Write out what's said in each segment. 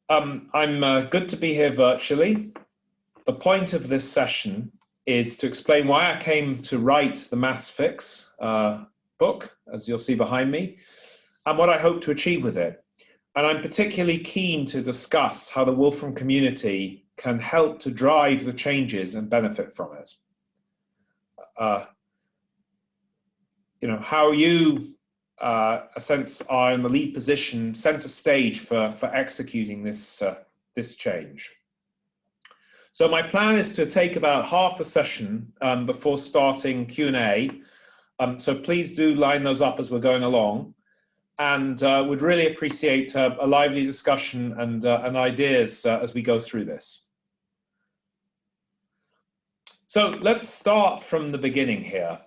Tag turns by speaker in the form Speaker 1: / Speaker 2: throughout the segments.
Speaker 1: I'm good to be here virtually. The point of this session is to explain why I came to write the Maths Fix book, as you'll see behind me, and what I hope to achieve with it. And I'm particularly keen to discuss how the Wolfram community can help to drive the changes and benefit from it. How you, a sense, are in the lead position, center stage for executing this change. So my plan is to take about half the session before starting Q&A. So please do line those up as we're going along, and would really appreciate a lively discussion and ideas as we go through this. So let's start from the beginning here.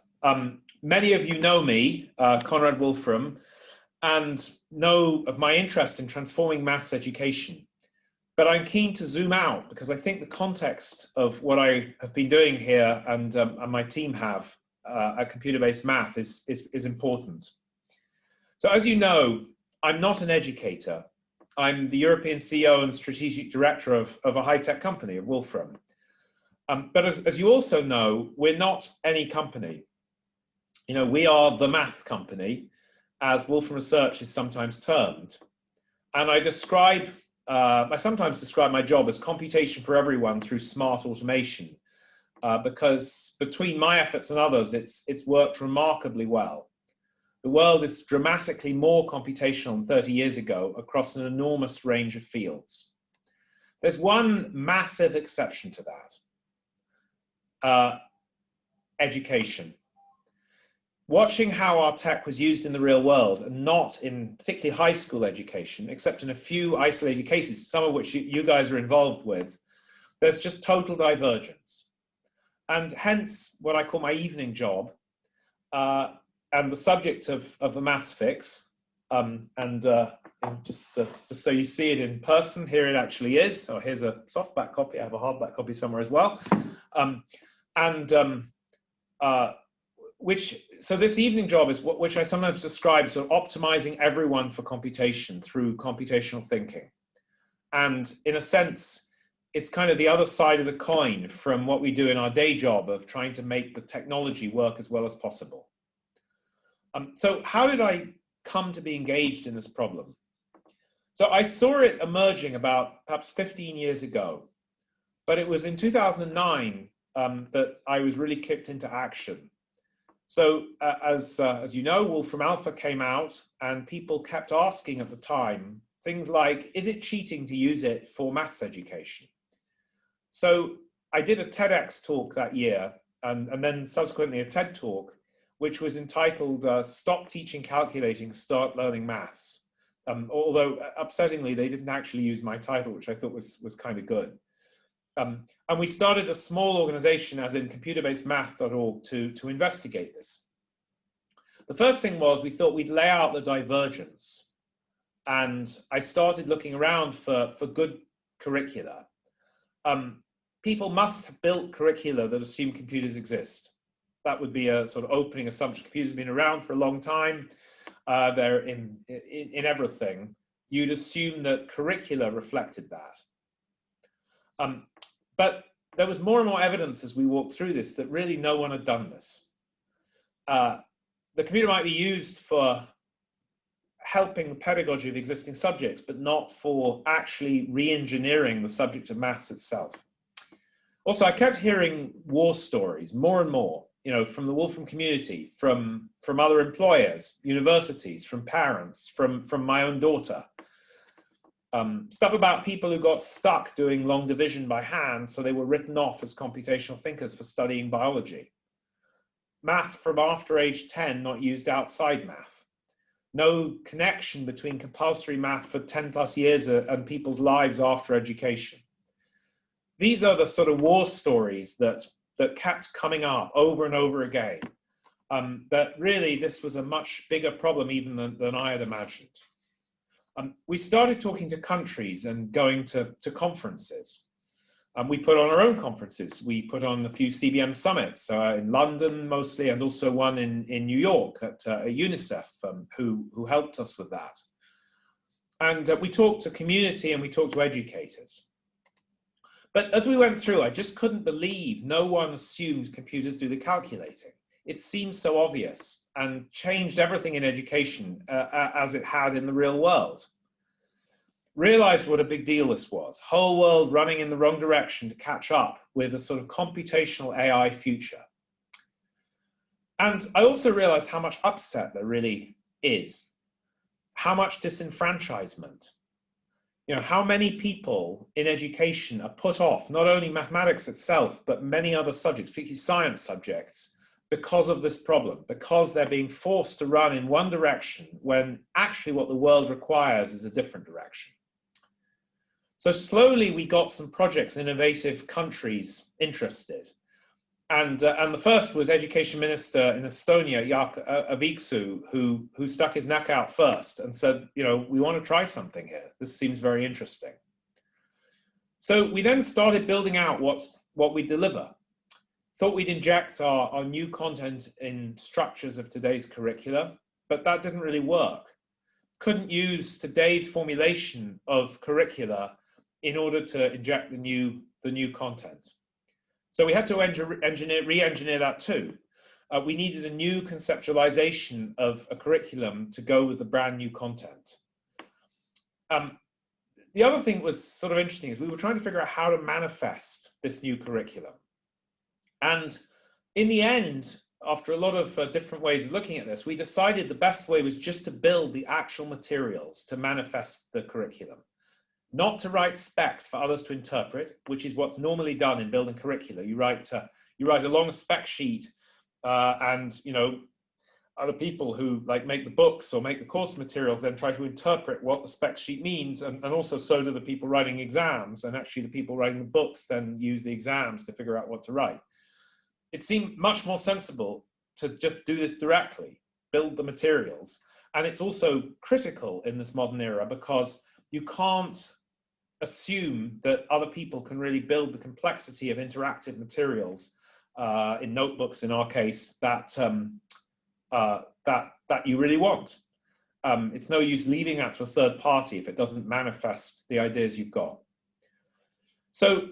Speaker 1: Many of you know me, Conrad Wolfram, and know of my interest in transforming maths education. But I'm keen to zoom out because I think the context of what I have been doing here and my team have at Computer-Based Math is important. So as you know, I'm not an educator. I'm the European CEO and strategic director of a high-tech company, of Wolfram. But as you also know, we're not any company. We are the math company, as Wolfram Research is sometimes termed. And I sometimes describe my job as computation for everyone through smart automation, because between my efforts and others, it's worked remarkably well. The world is dramatically more computational than 30 years ago across an enormous range of fields. There's one massive exception to that, education. Watching how our tech was used in the real world, and not in particularly high school education, except in a few isolated cases, some of which you guys are involved with, there's just total divergence. And hence what I call my evening job, and the subject of the Maths Fix, just so you see it in person, here it actually is. So here's a softback copy. I have a hardback copy somewhere as well. So this evening job is which I sometimes describe as sort of optimizing everyone for computation through computational thinking. And in a sense, it's kind of the other side of the coin from what we do in our day job of trying to make the technology work as well as possible. So how did I come to be engaged in this problem? So I saw it emerging about perhaps 15 years ago, but it was in 2009 that I was really kicked into action. So as you know, Wolfram Alpha came out, and people kept asking at the time things like, is it cheating to use it for maths education? So I did a TEDx talk that year, and then subsequently a TED talk, which was entitled Stop Teaching Calculating, Start Learning Maths. Although upsettingly, they didn't actually use my title, which I thought was kind of good. And we started a small organization, as in computerbasedmath.org, to investigate this. The first thing was we thought we'd lay out the divergence. And I started looking around for good curricula. People must have built curricula that assume computers exist. That would be a sort of opening assumption. Computers have been around for a long time. They're in everything. You'd assume that curricula reflected that. But there was more and more evidence as we walked through this that really no one had done this. The computer might be used for helping the pedagogy of existing subjects, but not for actually re-engineering the subject of maths itself. Also, I kept hearing war stories more and more, from the Wolfram community, from other employers, universities, from parents, from my own daughter. Stuff about people who got stuck doing long division by hand, so they were written off as computational thinkers for studying biology. Math from after age 10 not used outside math. No connection between compulsory math for 10 plus years and people's lives after education. These are the sort of war stories that kept coming up over and over again. That really this was a much bigger problem even than I had imagined. We started talking to countries and going to conferences. We put on our own conferences. We put on a few CBM summits in London mostly, and also one in New York at UNICEF, who helped us with that. And we talked to community and we talked to educators. But as we went through, I just couldn't believe no one assumed computers do the calculating. It seemed so obvious and changed everything in education as it had in the real world. Realized what a big deal this was. Whole world running in the wrong direction to catch up with a sort of computational AI future. And I also realized how much upset there really is, how much disenfranchisement. You know, how many people in education are put off, not only mathematics itself, but many other subjects, particularly science subjects, because of this problem, because they're being forced to run in one direction when actually what the world requires is a different direction. So slowly we got some projects in innovative countries interested. And the first was Education Minister in Estonia, Jaak Aaviksoo, who stuck his neck out first and said, you know, we want to try something here. This seems very interesting. So we then started building out what we deliver. Thought we'd inject our new content in structures of today's curricula, but that didn't really work. Couldn't use today's formulation of curricula in order to inject the new content. So we had to re-engineer that too. We needed a new conceptualization of a curriculum to go with the brand new content. The other thing that was sort of interesting is we were trying to figure out how to manifest this new curriculum. And in the end, after a lot of different ways of looking at this, we decided the best way was just to build the actual materials to manifest the curriculum. Not to write specs for others to interpret, which is what's normally done in building curricula. You write a long spec sheet, and you know, other people who like make the books or make the course materials then try to interpret what the spec sheet means, and also so do the people writing exams, and actually the people writing the books then use the exams to figure out what to write. It seemed much more sensible to just do this directly, build the materials, and it's also critical in this modern era because you can't assume that other people can really build the complexity of interactive materials in notebooks, in our case, that you really want. It's no use leaving that to a third party if it doesn't manifest the ideas you've got. So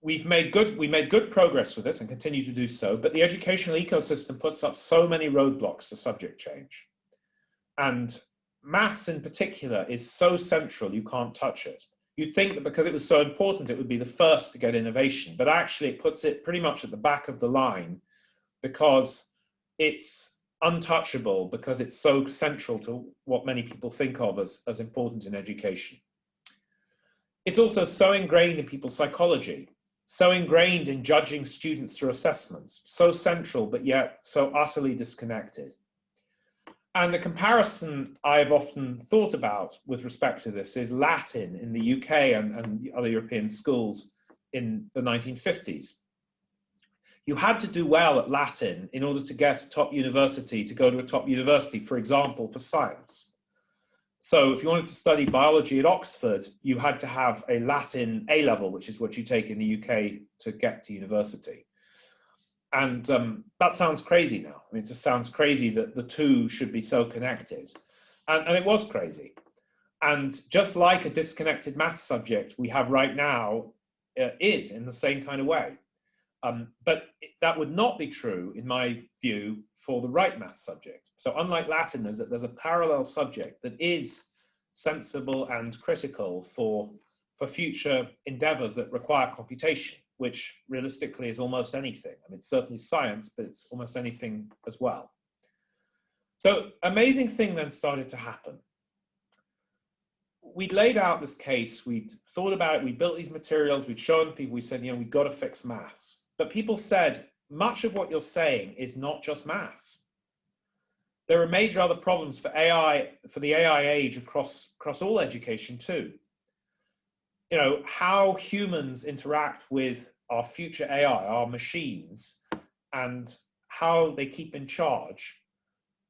Speaker 1: we made good progress with this and continue to do so, but the educational ecosystem puts up so many roadblocks to subject change. And maths in particular is so central, you can't touch it. You'd think that because it was so important, it would be the first to get innovation, but actually it puts it pretty much at the back of the line because it's untouchable, because it's so central to what many people think of as important in education. It's also so ingrained in people's psychology, so ingrained in judging students through assessments, so central, but yet so utterly disconnected. And the comparison I've often thought about with respect to this is Latin in the UK and other European schools in the 1950s. You had to do well at Latin in order to get a top university, to go to a top university, for example, for science. So if you wanted to study biology at Oxford, you had to have a Latin A-level, which is what you take in the UK to get to university. And that sounds crazy now. I mean, it just sounds crazy that the two should be so connected. And it was crazy. And just like a disconnected maths subject we have right now is in the same kind of way. But that would not be true, in my view, for the right maths subject. So unlike Latin, there's a parallel subject that is sensible and critical for future endeavors that require computation, which realistically is almost anything. I mean, it's certainly science, but it's almost anything as well. So amazing thing then started to happen. We'd laid out this case, we'd thought about it, we built these materials, we'd shown people, we said, you know, we've got to fix maths. But people said, much of what you're saying is not just maths. There are major other problems for AI, for the AI age across all education too. You know, how humans interact with our future AI, our machines, and how they keep in charge,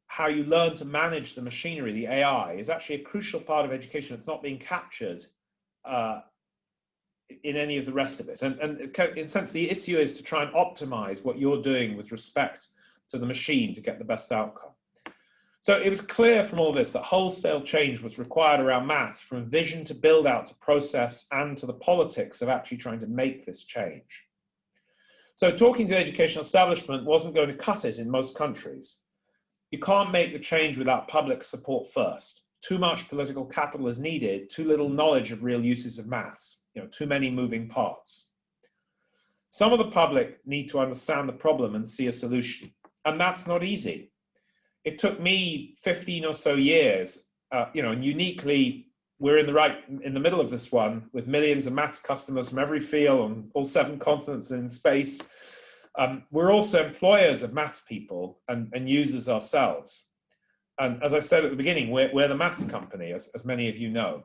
Speaker 1: how you learn to manage the machinery, the AI, is actually a crucial part of education. It's not being captured in any of the rest of it. And in a sense, the issue is to try and optimize what you're doing with respect to the machine to get the best outcome. So it was clear from all this that wholesale change was required around maths, from vision to build out to process and to the politics of actually trying to make this change. So talking to the educational establishment wasn't going to cut it in most countries. You can't make the change without public support first. Too much political capital is needed, too little knowledge of real uses of maths, too many moving parts. Some of the public need to understand the problem and see a solution, and that's not easy. It took me 15 or so years, and uniquely, we're in the middle of this one with millions of maths customers from every field on all 7 continents and in space. We're also employers of maths people and users ourselves. And as I said at the beginning, we're the maths company, as many of you know.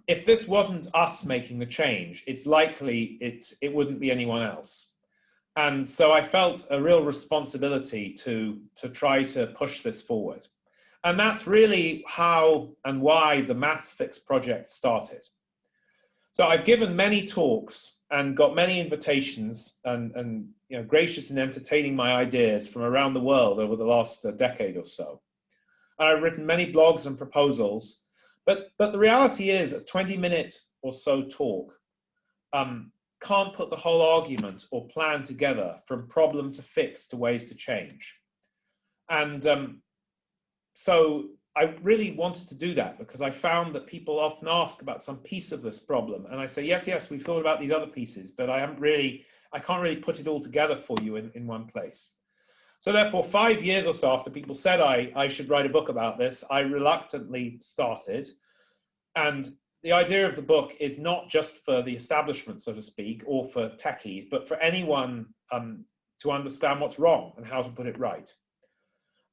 Speaker 1: If this wasn't us making the change, it's likely it wouldn't be anyone else. And so I felt a real responsibility to try to push this forward. And that's really how and why the Maths Fix project started. So I've given many talks and got many invitations and gracious in entertaining my ideas from around the world over the last decade or so. And I've written many blogs and proposals, but the reality is a 20-minute or so talk can't put the whole argument or plan together from problem to fix to ways to change. And so I really wanted to do that because I found that people often ask about some piece of this problem. And I say, yes, we've thought about these other pieces, but I can't really put it all together for you in one place. So therefore, 5 years or so after people said I should write a book about this, I reluctantly started. And the idea of the book is not just for the establishment, so to speak, or for techies, but for anyone to understand what's wrong and how to put it right.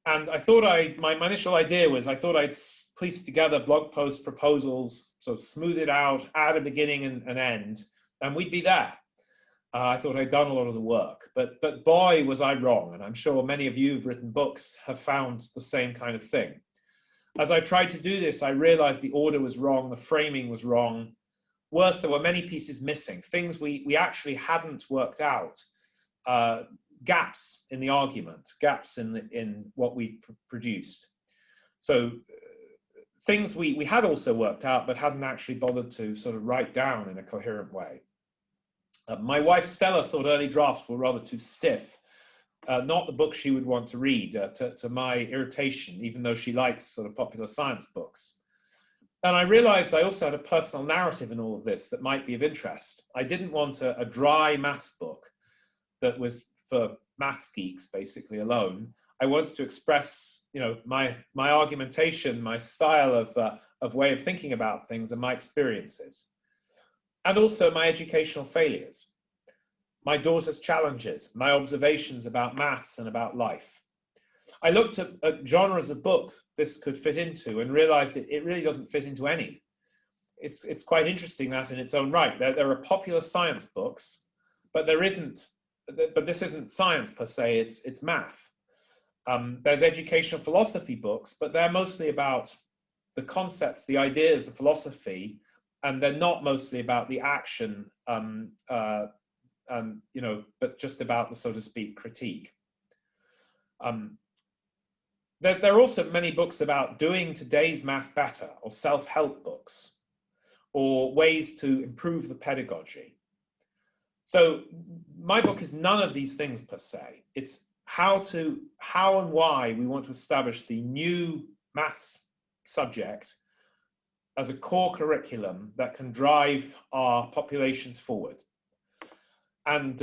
Speaker 1: And I thought my initial idea was I thought I'd piece together blog post proposals, sort of smooth it out, add a beginning and end, and we'd be there. I thought I'd done a lot of the work, but boy, was I wrong. And I'm sure many of you who've written books have found the same kind of thing. As I tried to do this, I realized the order was wrong, the framing was wrong. Worse, there were many pieces missing, things we actually hadn't worked out. Gaps in the argument, gaps in what we produced. So things we had also worked out, but hadn't actually bothered to sort of write down in a coherent way. My wife Stella thought early drafts were rather too stiff, not the book she would want to read, to my irritation, even though she likes sort of popular science books. And I realized I also had a personal narrative in all of this that might be of interest. I didn't want a dry maths book that was for maths geeks basically alone. I wanted to express, my argumentation, my style of way of thinking about things and my experiences. And also my educational failures, my daughter's challenges, my observations about maths and about life. I looked at genres of book this could fit into and realized it really doesn't fit into any. It's quite interesting that in its own right. There are popular science books, but this isn't science per se, it's math. There's educational philosophy books, but they're mostly about the concepts, the ideas, the philosophy, and they're not mostly about the action, but just about the, so to speak, critique. There are also many books about doing today's math better, or self-help books, or ways to improve the pedagogy. So my book is none of these things per se. It's how and why we want to establish the new maths subject as a core curriculum that can drive our populations forward. And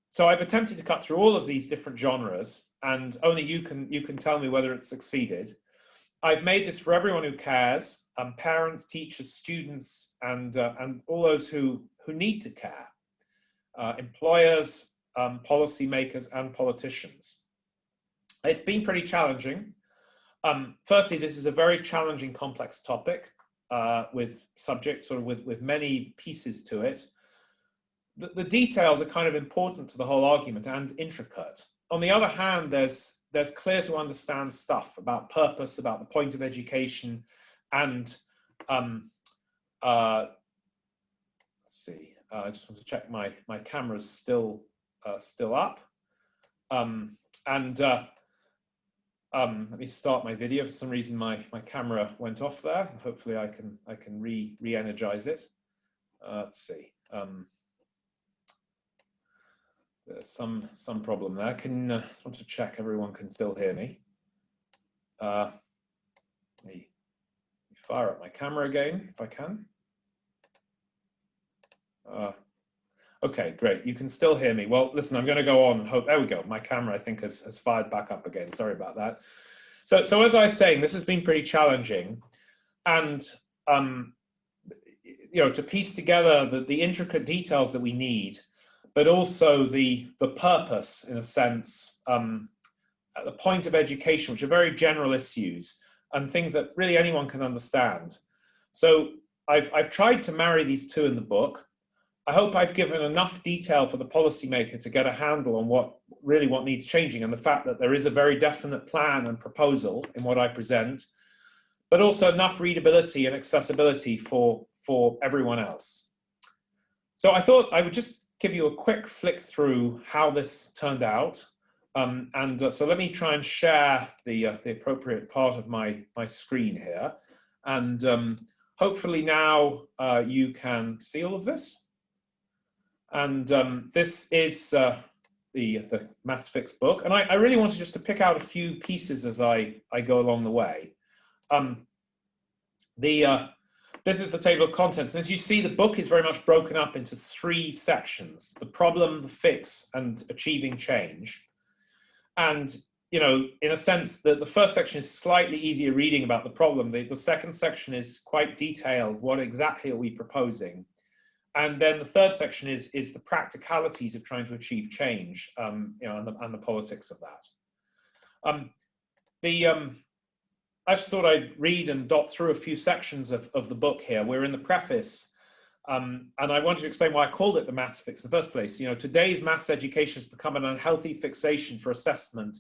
Speaker 1: so I've attempted to cut through all of these different genres, and only you can tell me whether it's succeeded. I've made this for everyone who cares, parents, teachers, students, and all those who need to care. Employers, policymakers, and politicians. It's been pretty challenging. Firstly, this is a very challenging, complex topic with subjects, sort of with many pieces to it. The details are kind of important to the whole argument and intricate. On the other hand, there's clear to understand stuff about purpose, about the point of education, and let's see. I just want to check my camera's still up. Let me start my video. For some reason, my camera went off there. Hopefully, I can re-energize it. Let's see. There's some problem there. Just want to check everyone can still hear me. Let me fire up my camera again if I can. Okay, great. You can still hear me. Well, listen, I'm going to go on and hope. There we go. My camera, I think, has fired back up again. Sorry about that. So as I was saying, this has been pretty challenging, and you know, to piece together the intricate details that we need, but also the purpose, in a sense, at the point of education, which are very general issues and things that really anyone can understand. So I've tried to marry these two in the book. I hope I've given enough detail for the policymaker to get a handle on what needs changing, and the fact that there is a very definite plan and proposal in what I present, but also enough readability and accessibility for everyone else. So I thought I would just give you a quick flick through how this turned out. So let me try and share the appropriate part of my screen here. And hopefully now you can see all of this. And this is the Maths Fix book. And I really wanted just to pick out a few pieces as I go along the way. This is the table of contents. And as you see, the book is very much broken up into 3 sections: the problem, the fix, and achieving change. And, you know, in a sense, the first section is slightly easier reading about the problem. The second section is quite detailed. What exactly are we proposing? And then the third section is the practicalities of trying to achieve change, you know, and the politics of that. I just thought I'd read and dot through a few sections of the book here. We're in the preface, and I wanted to explain why I called it the Maths Fix in the first place. You know, today's maths education has become an unhealthy fixation for assessment,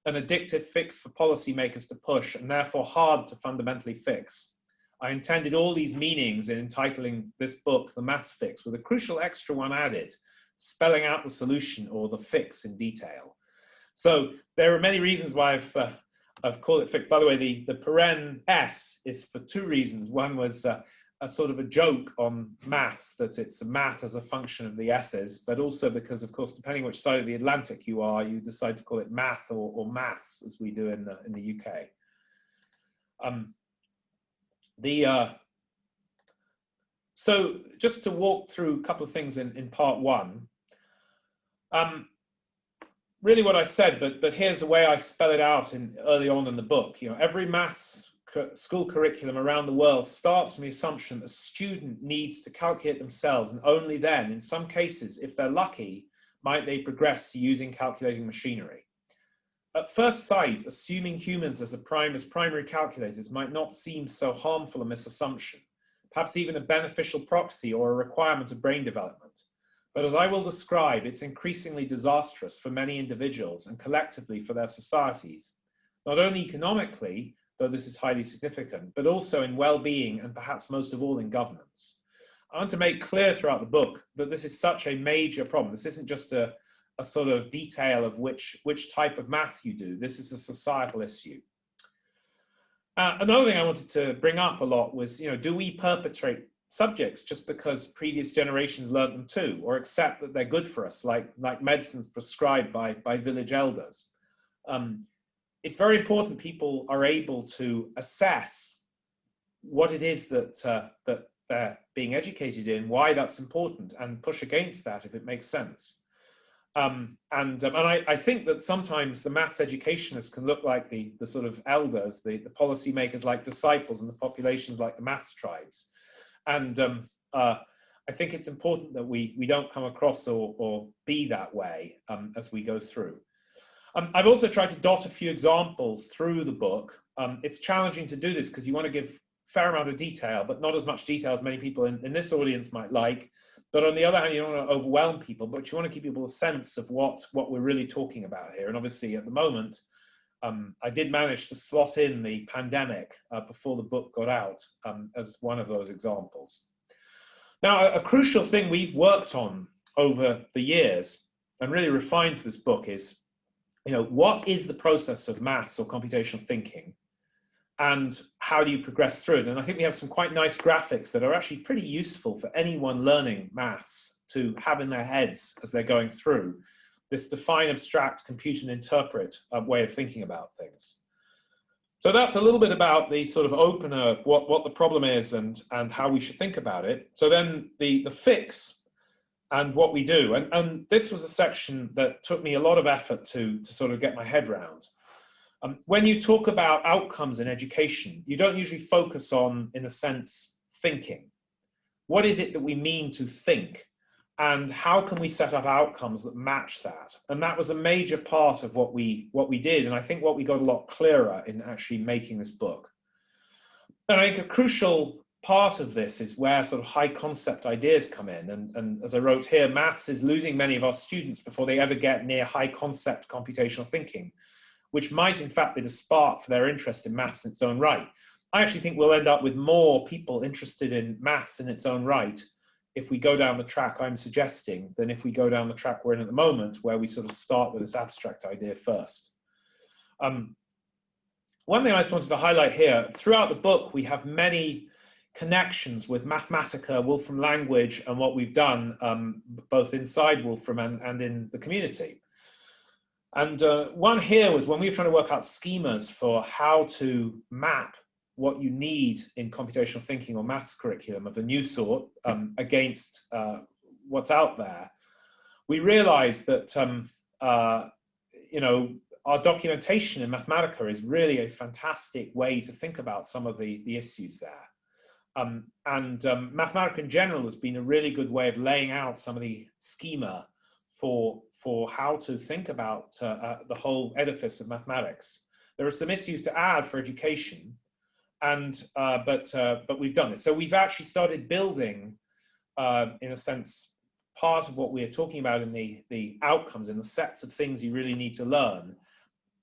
Speaker 1: an addictive fix for policymakers to push, and therefore hard to fundamentally fix. I intended all these meanings in entitling this book The Maths Fix, with a crucial extra one added, spelling out the solution or the fix in detail. So there are many reasons why I've called it fix. By the way, the paren S is for 2 reasons. One was a sort of a joke on maths, that it's a math as a function of the S's, but also because, of course, depending which side of the Atlantic you are, you decide to call it math or maths, as we do in the UK. So just to walk through a couple of things in part 1, really what I said, but here's the way I spell it out early on in the book. You know, every maths school curriculum around the world starts from the assumption that a student needs to calculate themselves, and only then, in some cases, if they're lucky, might they progress to using calculating machinery. At first sight, assuming humans as primary calculators might not seem so harmful a misassumption, perhaps even a beneficial proxy or a requirement of brain development. But as I will describe, it's increasingly disastrous for many individuals and collectively for their societies, not only economically, though this is highly significant, but also in well-being and perhaps most of all in governance. I want to make clear throughout the book that this is such a major problem. This isn't just a sort of detail of which type of math you do. This is a societal issue. Another thing I wanted to bring up a lot was, you know, do we perpetrate subjects just because previous generations learned them too, or accept that they're good for us, like medicines prescribed by village elders? It's very important people are able to assess what it is that they're being educated in, why that's important, and push against that if it makes sense. And I think that sometimes the maths educationists can look like the sort of elders, the policy makers like disciples, and the populations like the maths tribes. And I think it's important that we don't come across or be that way as we go through. I've also tried to dot a few examples through the book. It's challenging to do this because you want to give a fair amount of detail, but not as much detail as many people in this audience might like. But on the other hand, you don't want to overwhelm people, but you want to give people a sense of what we're really talking about here. And obviously, at the moment, I did manage to slot in the pandemic before the book got out as one of those examples. Now, a crucial thing we've worked on over the years and really refined for this book is what is the process of maths or computational thinking, and how do you progress through it? And I think we have some quite nice graphics that are actually pretty useful for anyone learning maths to have in their heads as they're going through this define, abstract, compute, and interpret way of thinking about things. So that's a little bit about the sort of opener of what the problem is and how we should think about it. So then the fix and what we do. And this was a section that took me a lot of effort to sort of get my head around. When you talk about outcomes in education, you don't usually focus on, in a sense, thinking. What is it that we mean to think? And how can we set up outcomes that match that? And that was a major part of what we did. And I think what we got a lot clearer in actually making this book. And I think a crucial part of this is where sort of high concept ideas come in. And as I wrote here, maths is losing many of our students before they ever get near high concept computational thinking, which might in fact be the spark for their interest in maths in its own right. I actually think we'll end up with more people interested in maths in its own right if we go down the track I'm suggesting than if we go down the track we're in at the moment, where we sort of start with this abstract idea first. One thing I just wanted to highlight here, throughout the book, we have many connections with Mathematica, Wolfram language, and what we've done both inside Wolfram and in the community. And one here was when we were trying to work out schemas for how to map what you need in computational thinking or maths curriculum of a new sort against what's out there, we realized that our documentation in Mathematica is really a fantastic way to think about some of the issues there. Mathematica in general has been a really good way of laying out some of the schema for how to think about the whole edifice of mathematics. There are some issues to add for education, but we've done this. So we've actually started building, in a sense, part of what we're talking about in the outcomes, in the sets of things you really need to learn,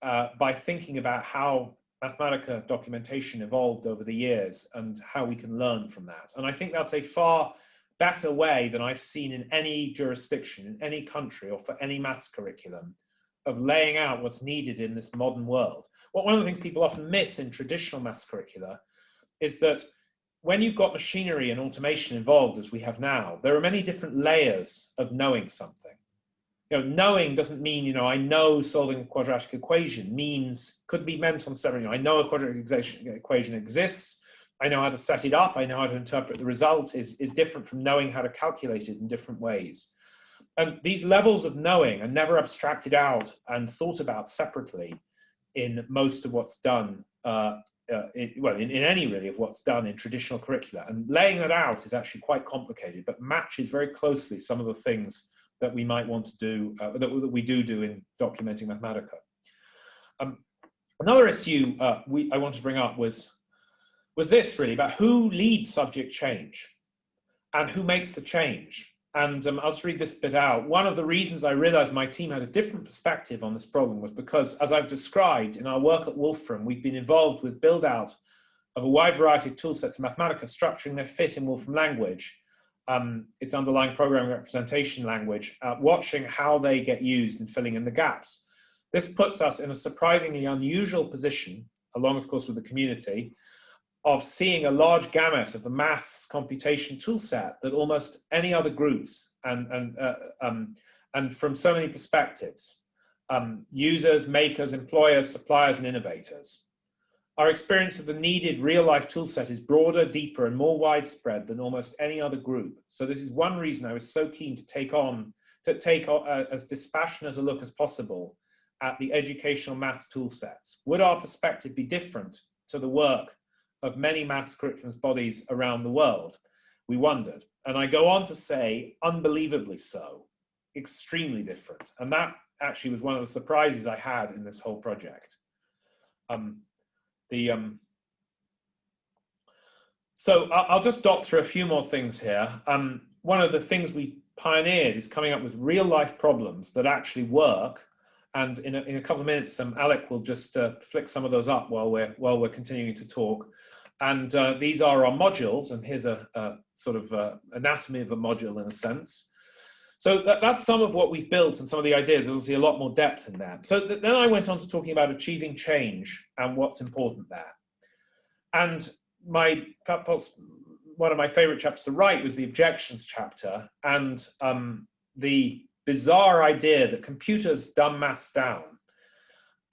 Speaker 1: by thinking about how Mathematica documentation evolved over the years and how we can learn from that. And I think that's a far better way than I've seen in any jurisdiction, in any country, or for any maths curriculum, of laying out what's needed in this modern world. One of the things people often miss in traditional maths curricula is that when you've got machinery and automation involved, as we have now, there are many different layers of knowing something. Knowing doesn't mean, I know solving a quadratic equation could be meant on several, I know a quadratic equation exists, I know how to set it up, I know how to interpret the result, is different from knowing how to calculate it in different ways. And these levels of knowing are never abstracted out and thought about separately in most of what's done, in any really of what's done in traditional curricula. And laying that out is actually quite complicated, but matches very closely some of the things that we might want to do, that we do in documenting Mathematica. Another issue I wanted to bring up was this really, about who leads subject change and who makes the change. And I'll just read this bit out. One of the reasons I realized my team had a different perspective on this problem was because, as I've described in our work at Wolfram, we've been involved with build out of a wide variety of tool sets in Mathematica, structuring their fit in Wolfram language, its underlying programming representation language, watching how they get used and filling in the gaps. This puts us in a surprisingly unusual position, along of course with the community, of seeing a large gamut of the maths computation tool set that almost any other groups and from so many perspectives, users, makers, employers, suppliers, and innovators. Our experience of the needed real-life tool set is broader, deeper, and more widespread than almost any other group. So this is one reason I was so keen to take as dispassionate a look as possible at the educational maths tool sets. Would our perspective be different to the work of many maths curriculum bodies around the world? We wondered. And I go on to say, unbelievably so, extremely different. And that actually was one of the surprises I had in this whole project. So I'll just dot through a few more things here. One of the things we pioneered is coming up with real life problems that actually work. And in a couple of minutes, Alec will just flick some of those up while we're continuing to talk. And these are our modules, and here's a sort of anatomy of a module in a sense. So that's some of what we've built and some of the ideas. There's obviously a lot more depth in that. So then I went on to talking about achieving change and what's important there. And perhaps one of my favorite chapters to write was the Objections chapter, and the bizarre idea that computers dumb maths down.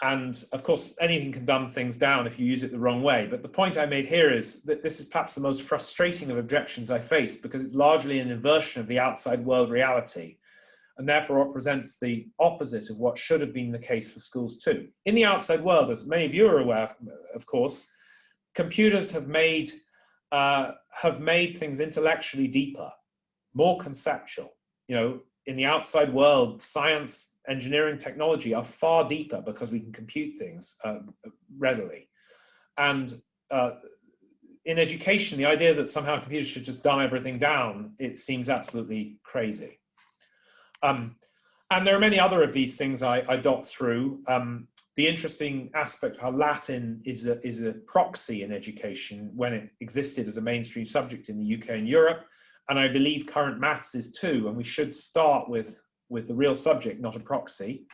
Speaker 1: And of course, anything can dumb things down if you use it the wrong way. But the point I made here is that this is perhaps the most frustrating of objections I face, because it's largely an inversion of the outside world reality, and therefore represents the opposite of what should have been the case for schools too. In the outside world, as many of you are aware, of course, computers have made things intellectually deeper, more conceptual. You know, in the outside world, science, engineering, technology are far deeper because we can compute things readily. And in education, the idea that somehow computers should just dumb everything down, it seems absolutely crazy. And there are many other of these things I dot through. The interesting aspect of how Latin is a proxy in education when it existed as a mainstream subject in the UK and Europe, and I believe current maths is too, and we should start with the real subject, not a proxy.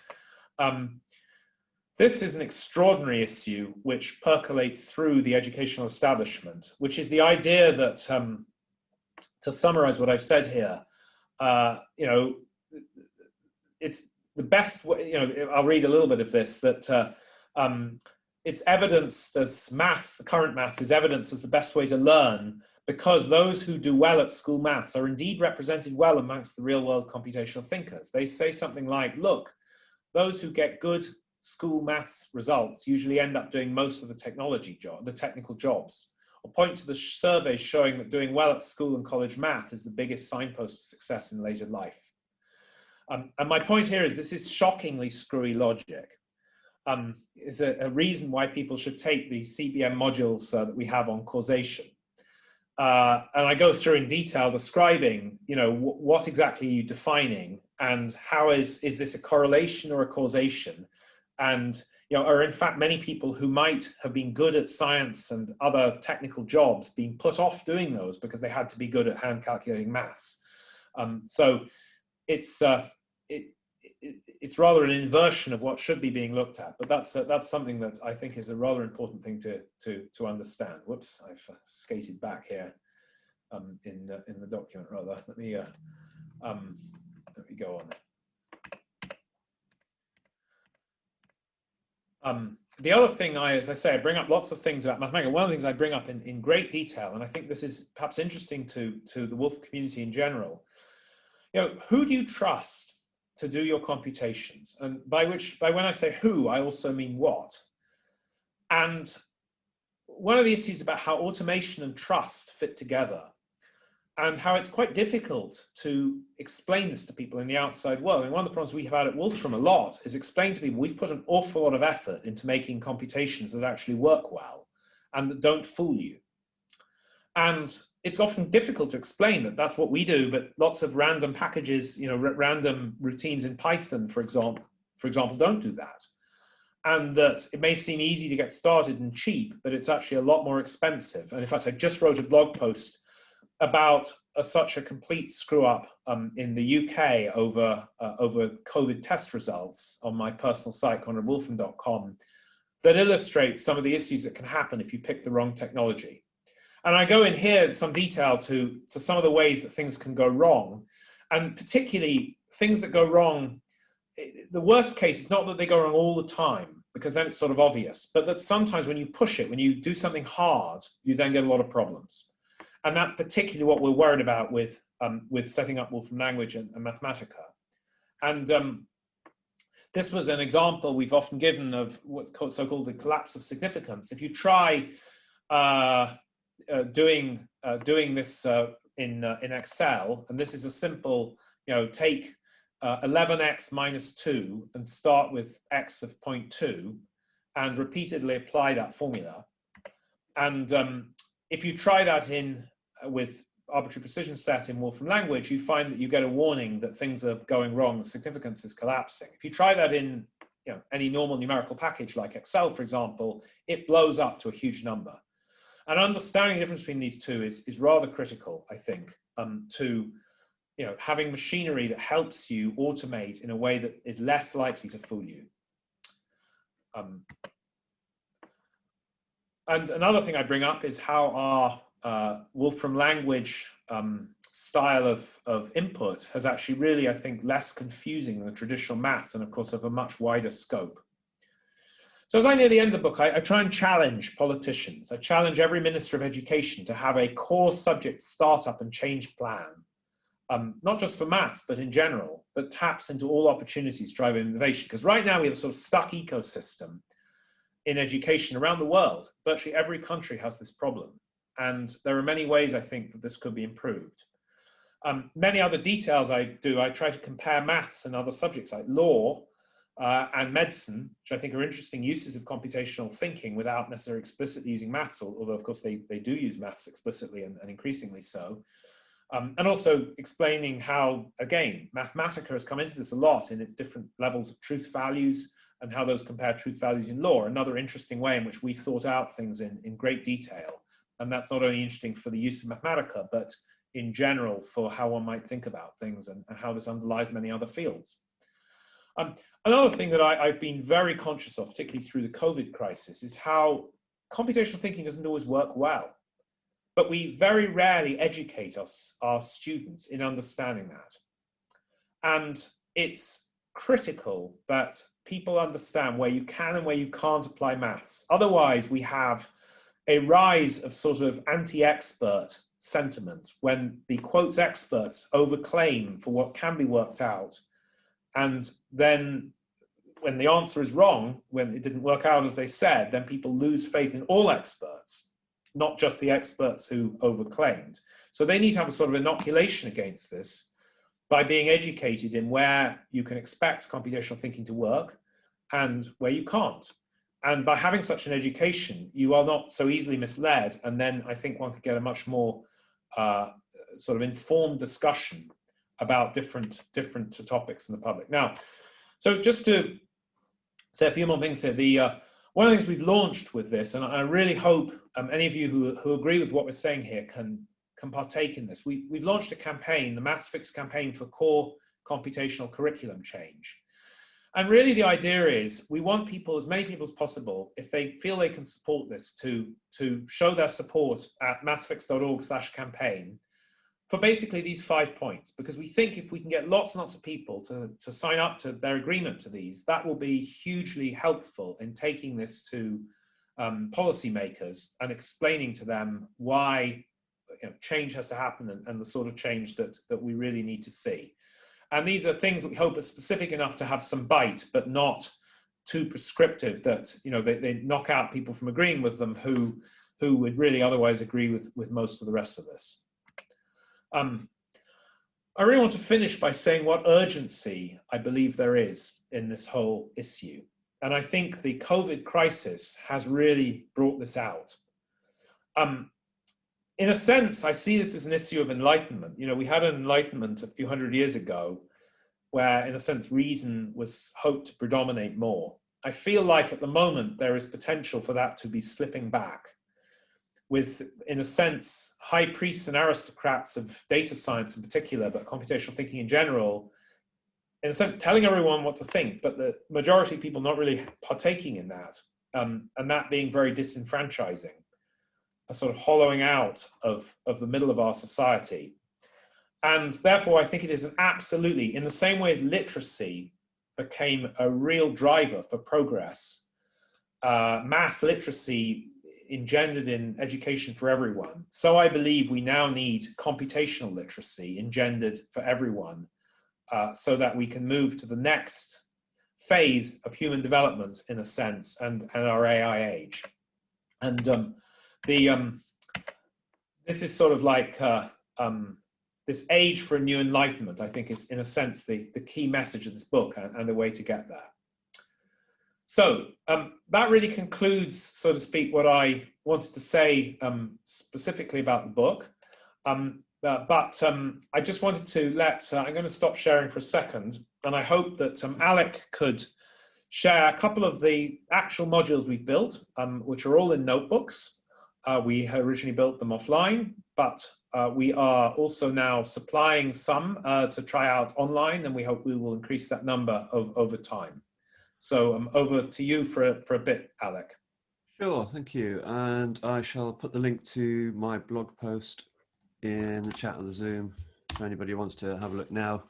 Speaker 1: This is an extraordinary issue which percolates through the educational establishment, which is the idea that, to summarize what I've said here, you know, it's the best way, you know, I'll read a little bit of this, that it's evidenced as maths, the current maths is evidenced as the best way to learn, because those who do well at school maths are indeed represented well amongst the real world computational thinkers. They say something like, look, those who get good school maths results usually end up doing most of the technical jobs, or point to the surveys showing that doing well at school and college math is the biggest signpost of success in later life. And my point here is this is shockingly screwy logic. It's a reason why people should take the CBM modules that we have on causation. And I go through in detail describing, you know, what exactly are you defining, and how is this a correlation or a causation? And, you know, are in fact many people who might have been good at science and other technical jobs being put off doing those because they had to be good at hand calculating maths? So it's rather an inversion of what should be being looked at, but that's something that I think is a rather important thing to understand. Whoops, I've skated back here in the document rather. Let me go on. The other thing, as I say, I bring up lots of things about Mathematica. One of the things I bring up in great detail, and I think this is perhaps interesting to the Wolf community in general. You know, who do you trust to do your computations? And by when I say who, I also mean what. And one of the issues about how automation and trust fit together, and how it's quite difficult to explain this to people in the outside world. And one of the problems we have had at Wolfram a lot is explain to people we've put an awful lot of effort into making computations that actually work well and that don't fool you. And it's often difficult to explain that that's what we do, but lots of random packages, you know, random routines in Python, for example, don't do that. And that it may seem easy to get started and cheap, but it's actually a lot more expensive. And in fact, I just wrote a blog post about such a complete screw up in the UK over COVID test results on my personal site, conradwolfram.com, that illustrates some of the issues that can happen if you pick the wrong technology. And I go in here in some detail to some of the ways that things can go wrong, and particularly things that go wrong. The worst case is not that they go wrong all the time, because then it's sort of obvious, but that sometimes when you push it, when you do something hard, you then get a lot of problems. And that's particularly what we're worried about with setting up Wolfram Language and Mathematica. And this was an example we've often given of what's so-called the collapse of significance. If you try doing this in Excel, and this is a simple, you know, take 11x minus 2 and start with x of 0.2 and repeatedly apply that formula. And if you try that in with arbitrary precision set in Wolfram Language, you find that you get a warning that things are going wrong, the significance is collapsing. If you try that in, you know, any normal numerical package like Excel, for example, it blows up to a huge number. And understanding the difference between these two is rather critical, I think, to having machinery that helps you automate in a way that is less likely to fool you. And another thing I bring up is how our Wolfram language style of input has actually really, I think, less confusing than traditional maths, and of course of a much wider scope. So as I near the end of the book, I try and challenge politicians. I challenge every Minister of Education to have a core subject startup and change plan, not just for maths, but in general, that taps into all opportunities driving innovation. Because right now we have a sort of stuck ecosystem in education around the world. Virtually every country has this problem. And there are many ways, I think, that this could be improved. Many other details I try to compare maths and other subjects like law and medicine, which I think are interesting uses of computational thinking without necessarily explicitly using maths, although of course they do use maths explicitly and increasingly so. And also explaining how, again, Mathematica has come into this a lot in its different levels of truth values and how those compare truth values in law. Another interesting way in which we thought out things in great detail. And that's not only interesting for the use of Mathematica, but in general for how one might think about things and how this underlies many other fields. Another thing that I've been very conscious of, particularly through the COVID crisis, is how computational thinking doesn't always work well. But we very rarely educate our students in understanding that. And it's critical that people understand where you can and where you can't apply maths. Otherwise, we have a rise of sort of anti-expert sentiment when the quotes experts overclaim for what can be worked out. And then when the answer is wrong, when it didn't work out as they said, then people lose faith in all experts, not just the experts who overclaimed. So they need to have a sort of inoculation against this by being educated in where you can expect computational thinking to work and where you can't. And by having such an education, you are not so easily misled. And then I think one could get a much more sort of informed discussion about different topics in the public. Now, so just to say a few more things here, one of the things we've launched with this, and I really hope any of you who agree with what we're saying here can partake in this. We've launched a campaign, the MathsFix campaign for core computational curriculum change. And really the idea is we want people, as many people as possible, if they feel they can support this, to show their support at mathsfix.org/campaign for basically these 5 points, because we think if we can get lots and lots of people to sign up to their agreement to these, that will be hugely helpful in taking this to policymakers and explaining to them why change has to happen and the sort of change that we really need to see. And these are things that we hope are specific enough to have some bite, but not too prescriptive that they knock out people from agreeing with them who would really otherwise agree with most of the rest of this. I really want to finish by saying what urgency I believe there is in this whole issue. And I think the COVID crisis has really brought this out. In a sense, I see this as an issue of enlightenment. We had an enlightenment a few hundred years ago where, in a sense, reason was hoped to predominate more. I feel like at the moment there is potential for that to be slipping back with, in a sense, high priests and aristocrats of data science in particular, but computational thinking in general, in a sense, telling everyone what to think, but the majority of people not really partaking in that, and that being very disenfranchising, a sort of hollowing out of the middle of our society. And therefore, I think it is an absolutely, in the same way as literacy became a real driver for progress, mass literacy engendered in education for everyone. So I believe we now need computational literacy engendered for everyone, so that we can move to the next phase of human development, in a sense, and our AI age. And this is sort of like this age for a new enlightenment, I think, is in a sense the key message of this book and the way to get there. So that really concludes, so to speak, what I wanted to say specifically about the book. But I just wanted to I'm going to stop sharing for a second, and I hope that Alec could share a couple of the actual modules we've built, which are all in notebooks. We had originally built them offline, but We are also now supplying some to try out online, and we hope we will increase that number over time. So over to you for a bit, Alec.
Speaker 2: Sure, thank you. And I shall put the link to my blog post in the chat of the Zoom if anybody wants to have a look now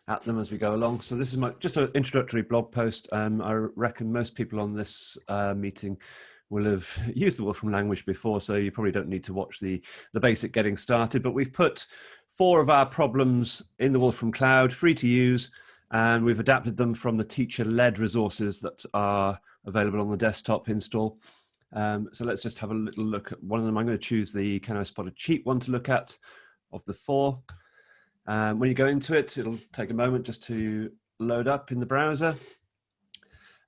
Speaker 2: at them as we go along. So this is just an introductory blog post. I reckon most people on this meeting will have used the Wolfram language before, so you probably don't need to watch the basic getting started, but we've put 4 of our problems in the Wolfram Cloud, free to use, and we've adapted them from the teacher-led resources that are available on the desktop install. So let's just have a little look at one of them. I'm going to choose the Can I Spot a Cheat one to look at of the 4. When you go into it, it'll take a moment just to load up in the browser.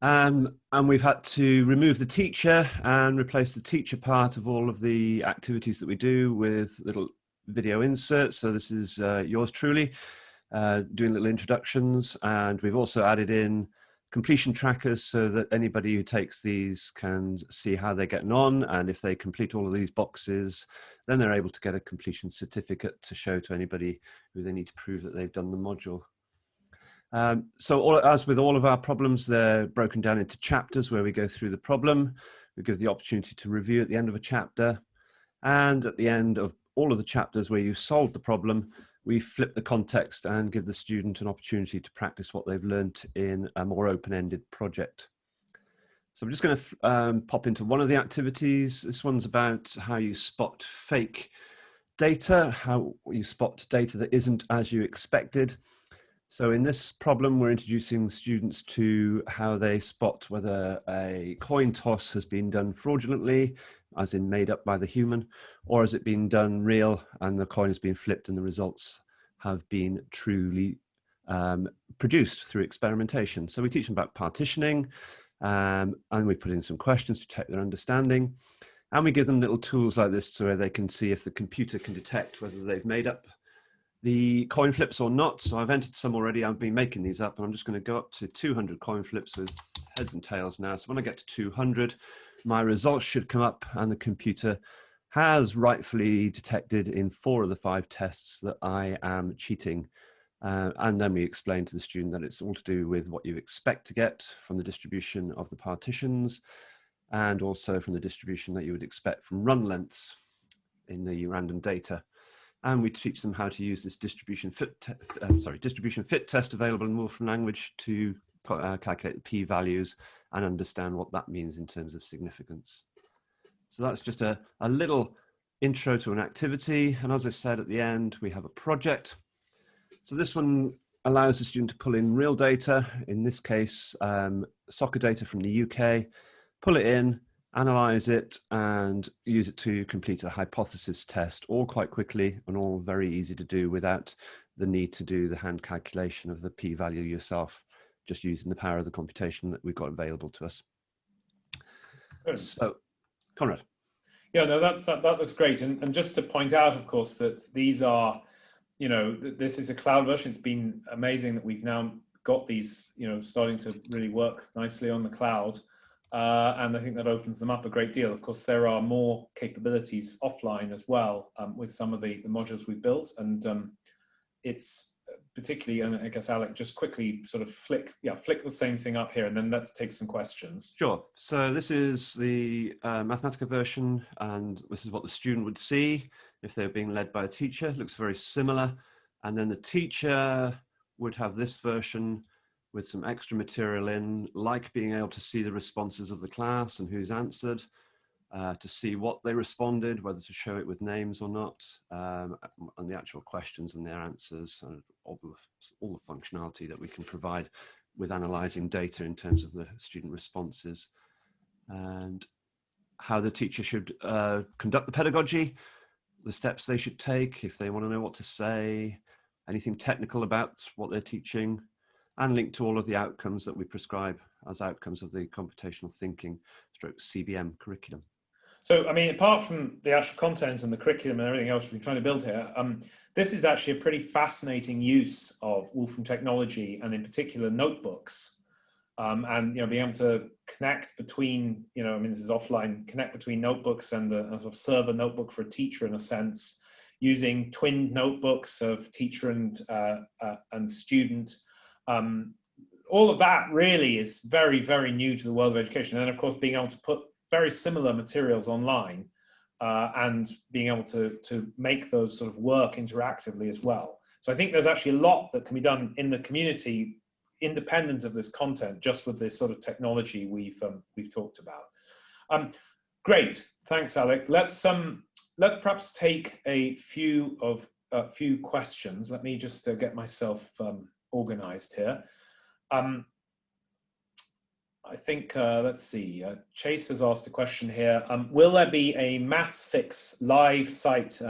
Speaker 2: And we've had to remove the teacher and replace the teacher part of all of the activities that we do with little video inserts. So this is yours truly doing little introductions. And we've also added in completion trackers so that anybody who takes these can see how they're getting on. And if they complete all of these boxes, then they're able to get a completion certificate to show to anybody who they need to prove that they've done the module. So as with all of our problems, they're broken down into chapters where we go through the problem. We give the opportunity to review at the end of a chapter. And at the end of all of the chapters where you've solved the problem, we flip the context and give the student an opportunity to practice what they've learned in a more open-ended project. So I'm just going to pop into one of the activities. This one's about how you spot fake data, how you spot data that isn't as you expected. So in this problem, we're introducing students to how they spot whether a coin toss has been done fraudulently, as in made up by the human, or has it been done real and the coin has been flipped and the results have been truly produced through experimentation. So we teach them about partitioning and we put in some questions to check their understanding. And we give them little tools like this so where they can see if the computer can detect whether they've made up the coin flips or not. So I've entered some already. I've been making these up, and I'm just going to go up to 200 coin flips with heads and tails now. So when I get to 200, my results should come up, and the computer has rightfully detected in 4 of the 5 tests that I am cheating. And then we explain to the student that it's all to do with what you expect to get from the distribution of the partitions, and also from the distribution that you would expect from run lengths in the random data. And we teach them how to use this distribution fit test available in Wolfram language to calculate the p-values and understand what that means in terms of significance. So that's just a little intro to an activity. And as I said at the end, we have a project. So this one allows the student to pull in real data, in this case, soccer data from the UK, pull it in, analyze it, and use it to complete a hypothesis test, all quite quickly and all very easy to do without the need to do the hand calculation of the p-value yourself, just using the power of the computation that we've got available to us. Good. So, Conrad.
Speaker 1: Yeah, no, that looks great. And just to point out, of course, that these are, this is a cloud version. It's been amazing that we've now got these, starting to really work nicely on the cloud. And I think that opens them up a great deal. Of course, there are more capabilities offline as well with some of the modules we've built. And it's particularly, and I guess, Alec, just quickly sort of flick the same thing up here, and then let's take some questions.
Speaker 2: Sure. So this is the Mathematica version, and this is what the student would see if they're being led by a teacher. It looks very similar. And then the teacher would have this version with some extra material in, like being able to see the responses of the class and who's answered, to see what they responded, whether to show it with names or not, and the actual questions and their answers, and all the functionality that we can provide with analyzing data in terms of the student responses, and how the teacher should conduct the pedagogy, the steps they should take if they want to know what to say, anything technical about what they're teaching, and link to all of the outcomes that we prescribe as outcomes of the computational thinking / CBM curriculum.
Speaker 1: So, I mean, apart from the actual content and the curriculum and everything else we've been trying to build here, this is actually a pretty fascinating use of Wolfram technology, and in particular notebooks. And being able to connect between, this is offline, connect between notebooks and a sort of server notebook for a teacher in a sense, using twin notebooks of teacher and student. All of that really is very, very new to the world of education. And then, of course, being able to put very similar materials online and being able to make those sort of work interactively as well. So I think there's actually a lot that can be done in the community independent of this content, just with this sort of technology we've talked about. Great, thanks, Alec. Let's perhaps take a few questions. Let me just get myself organized here. I think, let's see, Chase has asked a question here. Will there be a MathsFix live site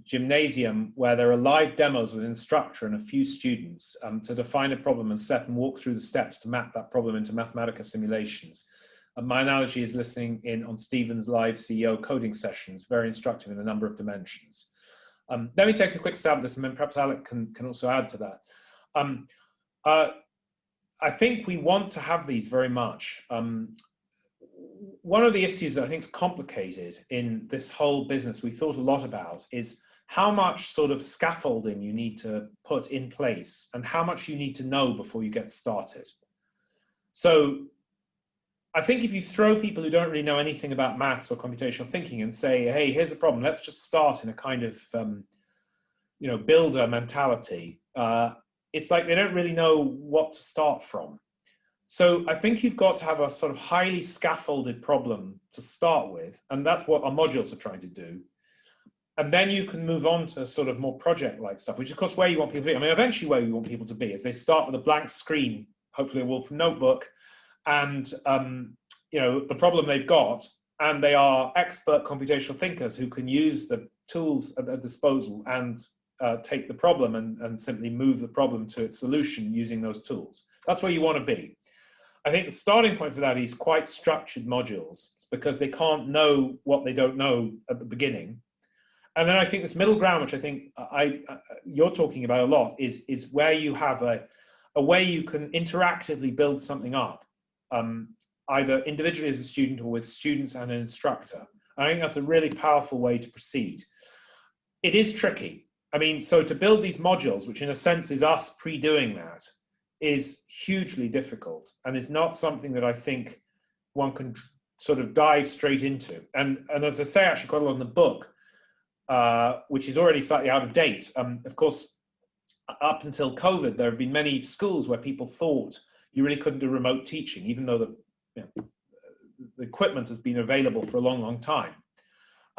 Speaker 1: gymnasium where there are live demos with instructor and a few students to define a problem and set and walk through the steps to map that problem into Mathematica simulations? My analogy is listening in on Stephen's live CEO coding sessions, very instructive in a number of dimensions. Let me take a quick stab at this, and then perhaps Alec can also add to that. I think we want to have these very much. One of the issues that I think is complicated in this whole business we thought a lot about is how much sort of scaffolding you need to put in place and how much you need to know before you get started. So I think if you throw people who don't really know anything about maths or computational thinking and say, hey, here's a problem, let's just start in a kind of builder mentality, it's like they don't really know what to start from. So I think you've got to have a sort of highly scaffolded problem to start with, and that's what our modules are trying to do. And then you can move on to sort of more project-like stuff, which is, of course, where you want people to be. I mean, eventually where you want people to be is they start with a blank screen, hopefully a Wolfram notebook, and the problem they've got, and they are expert computational thinkers who can use the tools at their disposal and take the problem and simply move the problem to its solution using those tools. That's where you want to be. I think the starting point for that is quite structured modules, because they can't know what they don't know at the beginning. And then I think this middle ground, which I think you're talking about a lot, is where you have a way you can interactively build something up, either individually as a student or with students and an instructor. I think that's a really powerful way to proceed. It is tricky. I mean, so to build these modules, which in a sense is us pre-doing that, is hugely difficult, and is not something that I think one can sort of dive straight into. And as I say, actually quite a lot in the book, which is already slightly out of date. Of course, up until COVID, there have been many schools where people thought you really couldn't do remote teaching, even though the equipment has been available for a long, long time.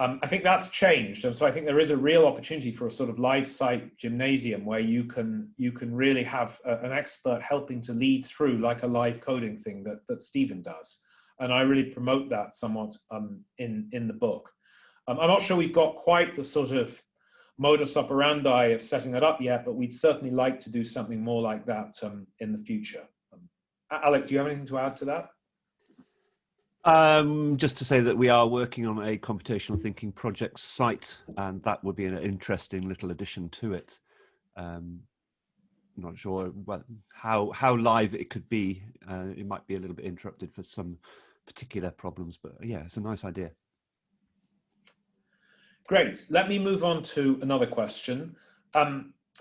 Speaker 1: I think that's changed, and so I think there is a real opportunity for a sort of live site gymnasium where you can really have an expert helping to lead through, like a live coding thing that Stephen does, and I really promote that somewhat in the book. I'm not sure we've got quite the sort of modus operandi of setting that up yet, but we'd certainly like to do something more like that in the future. Alec, do you have anything to add to that?
Speaker 2: Just to say that we are working on a computational thinking project site, and that would be an interesting little addition to it. Not sure how live it could be. It might be a little bit interrupted for some particular problems, but yeah, it's a nice idea.
Speaker 1: Great. Let me move on to another question.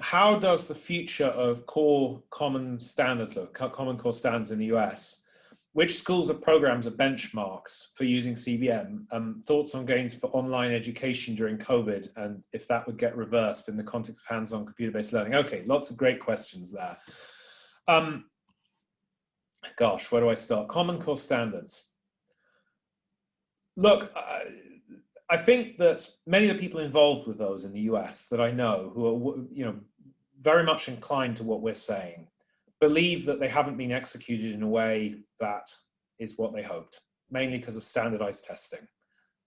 Speaker 1: How does the future of core common standards look, common core standards in the US? Which schools or programs are benchmarks for using CBM? Thoughts on gains for online education during COVID, and if that would get reversed in the context of hands-on computer-based learning? Okay, lots of great questions there. Gosh, where do I start? Common core standards. Look, I think that many of the people involved with those in the US that I know, who are very much inclined to what we're saying, believe that they haven't been executed in a way that is what they hoped, mainly because of standardized testing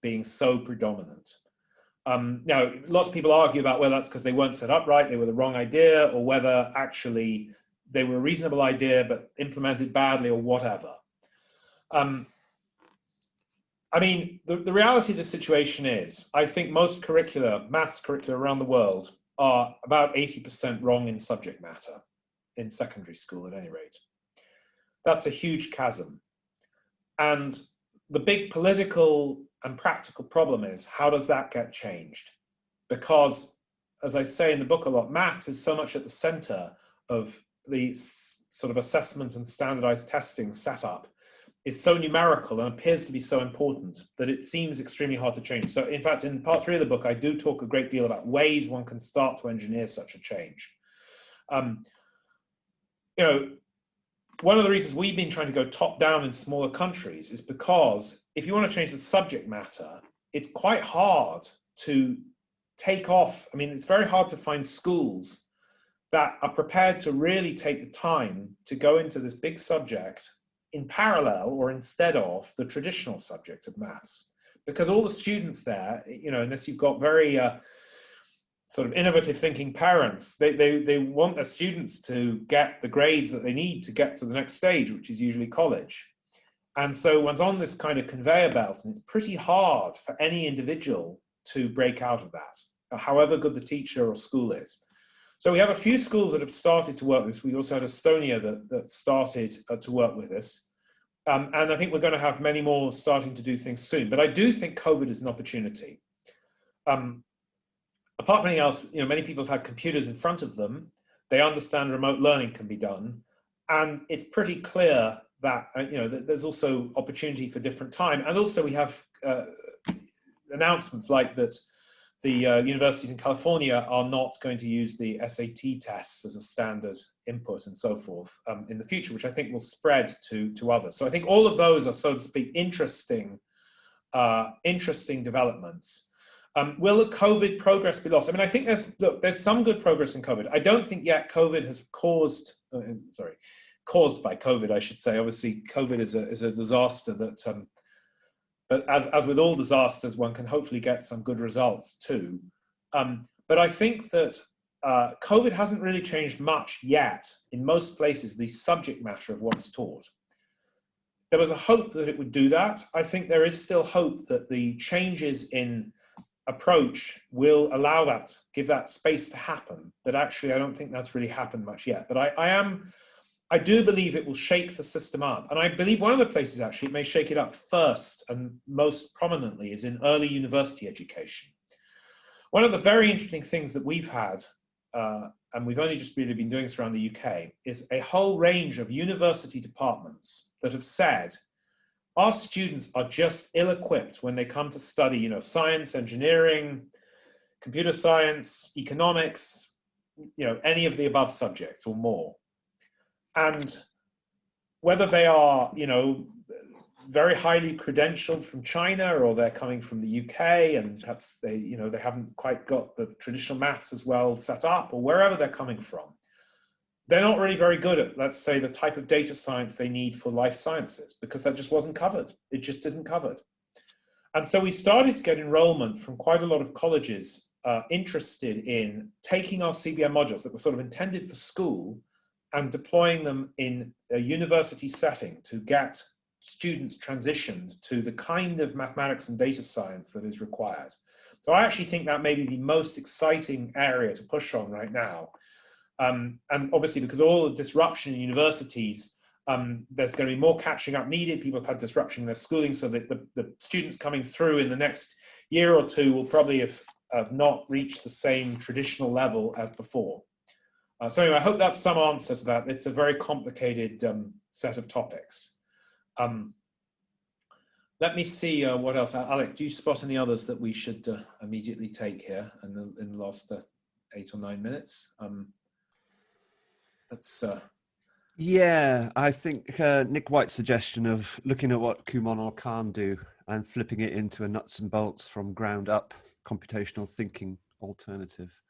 Speaker 1: being so predominant. Now, lots of people argue about whether that's because they weren't set up right, they were the wrong idea, or whether actually they were a reasonable idea but implemented badly, or whatever. I mean, the reality of the situation is, I think most curricula, maths curricula around the world, are about 80% wrong in subject matter, in secondary school at any rate. That's a huge chasm. And the big political and practical problem is, how does that get changed? because, as I say in the book a lot, maths is so much at the center of the sort of assessment and standardized testing setup. It's so numerical and appears to be so important that it seems extremely hard to change. So in fact, in part 3 of the book, I do talk a great deal about ways one can start to engineer such a change. You know, one of the reasons we've been trying to go top down in smaller countries is because if you want to change the subject matter, it's quite hard to take off. I mean, it's very hard to find schools that are prepared to really take the time to go into this big subject in parallel or instead of the traditional subject of maths. Because all the students there, you know, unless you've got very sort of innovative thinking parents, they want their students to get the grades that they need to get to the next stage, which is usually college. And so one's on this kind of conveyor belt, and it's pretty hard for any individual to break out of that, however good the teacher or school is. So we have a few schools that have started to work with this. We also had Estonia that started to work with this. And I think we're going to have many more starting to do things soon. But I do think COVID is an opportunity. Apart from anything else, you know, many people have had computers in front of them. They understand remote learning can be done. And it's pretty clear that, you know, that there's also opportunity for different time. And also we have announcements like that the universities in California are not going to use the SAT tests as a standard input and so forth in the future, which I think will spread to others. So I think all of those are, so to speak, interesting developments. Will the COVID progress be lost? I mean, I think there's some good progress in COVID. I don't think yet COVID has caused by COVID, I should say. Obviously, COVID is a disaster that, but as with all disasters, one can hopefully get some good results too. But I think that COVID hasn't really changed much yet in most places, the subject matter of what's taught. There was a hope that it would do that. I think there is still hope that the changes in approach will allow that, give that space to happen. But actually, I don't think that's really happened much yet. But I do believe it will shake the system up. And I believe one of the places actually it may shake it up first and most prominently is in early university education. One of the very interesting things that we've had, and we've only just really been doing this around the UK, is a whole range of university departments that have said, our students are just ill-equipped when they come to study, you know, science, engineering, computer science, economics, you know, any of the above subjects or more. And whether they are, you know, very highly credentialed from China or they're coming from the UK and perhaps they, you know, they haven't quite got the traditional maths as well set up or wherever they're coming from, they're not really very good at, let's say, the type of data science they need for life sciences because that just wasn't covered. It just isn't covered. And so we started to get enrollment from quite a lot of colleges interested in taking our CBM modules that were sort of intended for school and deploying them in a university setting to get students transitioned to the kind of mathematics and data science that is required. So I actually think that may be the most exciting area to push on right now. And obviously, because of all the disruption in universities, there's going to be more catching up needed. People have had disruption in their schooling, so that the students coming through in the next year or two will probably have not reached the same traditional level as before. So anyway, I hope that's some answer to that. It's a very complicated set of topics. Let me see what else. Alec, do you spot any others that we should immediately take here in the last 8 or 9 minutes?
Speaker 2: Yeah, I think Nick White's suggestion of looking at what Kumon or Khan do and flipping it into a nuts and bolts from ground up computational thinking alternative.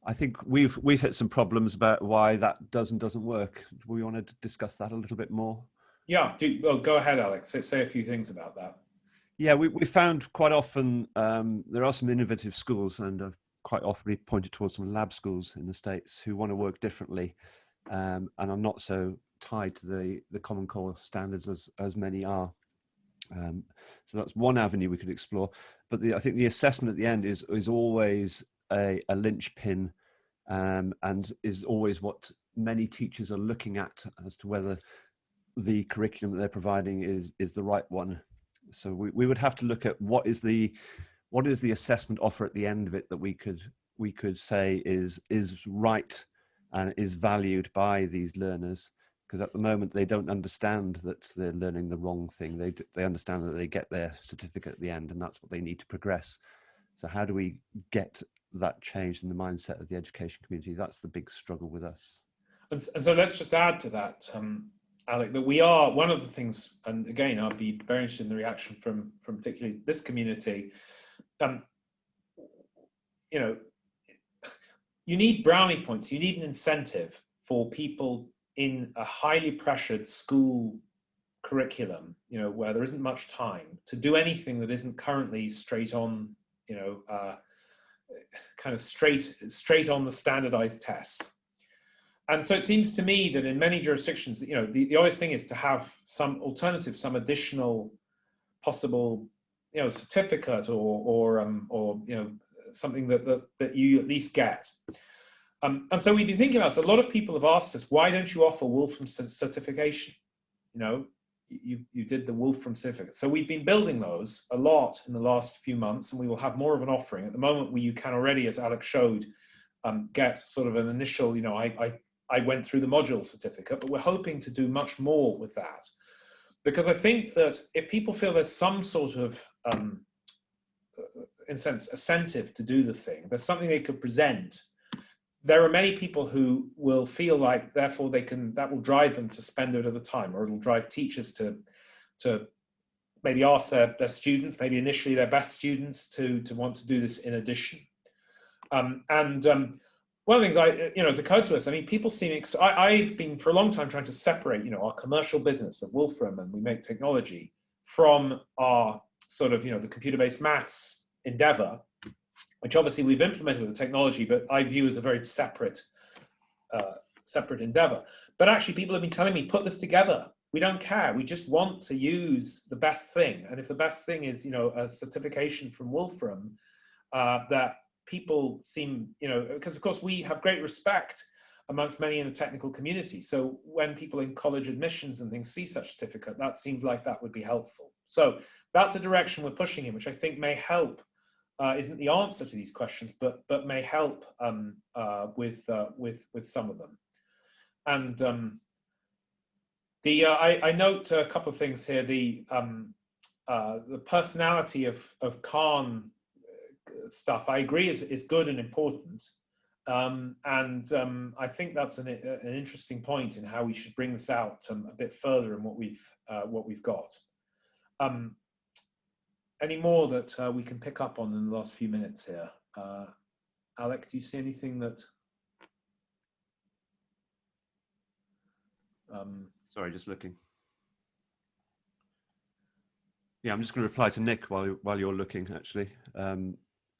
Speaker 2: I think we've hit some problems about why that does and doesn't work. Do we want to discuss that a little bit more?
Speaker 1: Yeah, well, go ahead, Alex. Say a few things about that.
Speaker 2: Yeah, we found quite often there are some innovative schools, and I've quite often pointed towards some lab schools in the States who want to work differently and are not so tied to the Common Core standards as many are. So that's one avenue we could explore. But I think the assessment at the end is always a linchpin and is always what many teachers are looking at as to whether the curriculum that they're providing is the right one. So we would have to look at what is the what is the assessment offer at the end of it that we could say is right and is valued by these learners? Because at the moment they don't understand that they're learning the wrong thing. They understand that they get their certificate at the end, and that's what they need to progress. So how do we get that change in the mindset of the education community? That's the big struggle with us.
Speaker 1: And so let's just add to that, Alec, that we are, one of the things, and again, I'll be very interested in the reaction from particularly this community. You know, you need brownie points, you need an incentive for people in a highly pressured school curriculum, you know, where there isn't much time to do anything that isn't currently straight on, you know, kind of straight on the standardized test. And so it seems to me that in many jurisdictions, you know, the obvious thing is to have some alternative, some additional possible, you know, certificate or you know, something that you at least get. And so we've been thinking about this. A lot of people have asked us, why don't you offer Wolfram certification? You know, you did the Wolfram certificate. So we've been building those a lot in the last few months, and we will have more of an offering. At the moment, you can already, as Alex showed, get sort of an initial, you know, I went through the module certificate, but we're hoping to do much more with that. Because I think that if people feel there's some sort of, in a sense, incentive to do the thing, there's something they could present, there are many people who will feel like, therefore, that will drive them to spend a bit of the time, or it'll drive teachers to maybe ask their students, maybe initially their best students, to want to do this in addition. One of the things you know, has occurred to us, I mean, people seem, I've been for a long time trying to separate, you know, our commercial business of Wolfram, and we make technology, from our sort of, you know, the computer-based maths endeavor, which obviously we've implemented with the technology, but I view as a very separate endeavor. But actually, people have been telling me, put this together. We don't care. We just want to use the best thing. And if the best thing is, you know, a certification from Wolfram, that people seem, you know, because of course we have great respect amongst many in the technical community. So when people in college admissions and things see such certificate, that seems like that would be helpful. So that's a direction we're pushing in, which I think may help. Isn't the answer to these questions, but may help with some of them. And I note a couple of things here. The personality of Khan stuff, I agree, is good and important. I think that's an interesting point in how we should bring this out a bit further in what we've got. Any more that we can pick up on in the last few minutes here? Alec, do you see anything that?
Speaker 2: Sorry, just looking. Yeah, I'm just going to reply to Nick while you're looking, actually.